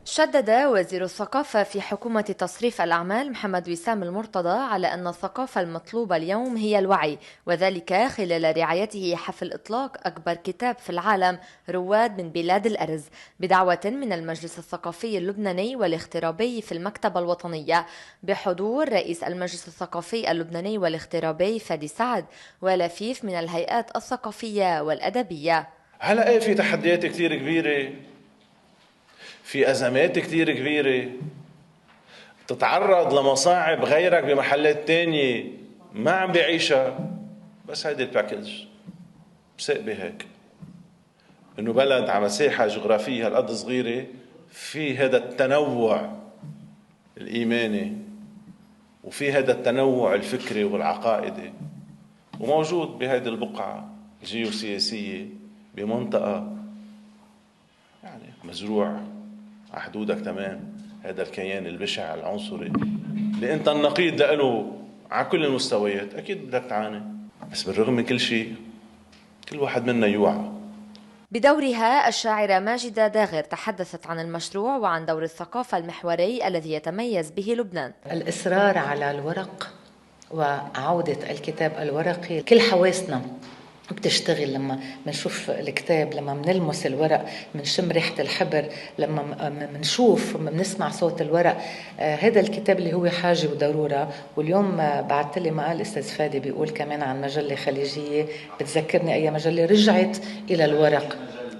شدد وزير الثقافة في حكومة تصريف الأعمال محمد وسام المرتضى على أن الثقافة المطلوبة اليوم هي الوعي، وذلك خلال رعايته حفل إطلاق أكبر كتاب في العالم رواد من بلاد الأرز بدعوة من المجلس الثقافي اللبناني والاغترابي في المكتبة الوطنية بحضور رئيس المجلس الثقافي اللبناني والاغترابي فادي سعد ولفيف من الهيئات الثقافية والأدبية. هلا ايه، في تحديات كتير كبيرة، في أزمات كتير كبيرة، تتعرض لمصاعب غيرك بمحلات تانية ما عم بيعيشها. بس هيدي الباكج بسقبة هيك، إنه بلد على مساحة جغرافية هالقد صغيرة في هذا التنوع الإيماني وفي هذا التنوع الفكري والعقائدي، وموجود بهذه البقعة الجيوسياسية بمنطقة يعني مزروع على حدودك تمام هذا الكيان البشع العنصري اللي انت النقيض له على كل المستويات. اكيد بدك تعاني، بس بالرغم من كل شيء كل واحد منا يوعى. بدورها الشاعرة ماجدة داغر تحدثت عن المشروع وعن دور الثقافة المحوري الذي يتميز به لبنان. الإصرار على الورق وعودة الكتاب الورقي، كل حواسنا بتشتغل لما منشوف الكتاب، لما منلمس الورق، منشم ريحة الحبر، لما منشوف منسمع صوت الورق. هذا الكتاب اللي هو حاجة وضرورة. واليوم بعثت لي مقال أستاذ فادي بيقول كمان عن مجلة خليجية بتذكرني أي مجلة رجعت إلى الورق.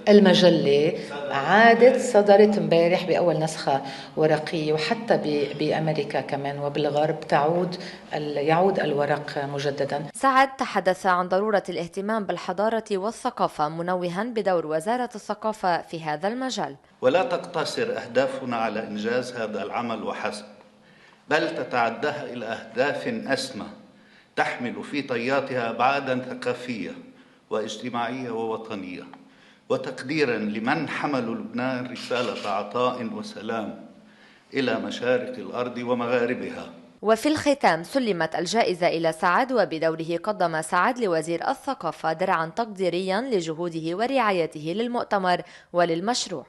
المجلة عادت صدرت امبارح بأول نسخة ورقية، وحتى بأمريكا كمان وبالغرب يعود الورق مجددا. سعد تحدث عن ضرورة الاهتمام بالحضارة والثقافة، منوها بدور وزارة الثقافة في هذا المجال. ولا تقتصر أهدافنا على إنجاز هذا العمل وحسب، بل تتعداها إلى أهداف أسمى تحمل في طياتها أبعاداً ثقافية واجتماعية ووطنية، وتقديراً لمن حملوا لبنان رسالة عطاء وسلام إلى مشارق الأرض ومغاربها. وفي الختام سلمت الجائزة إلى سعد، وبدوره قدم سعد لوزير الثقافة درعاً تقديرياً لجهوده ورعايته للمؤتمر وللمشروع.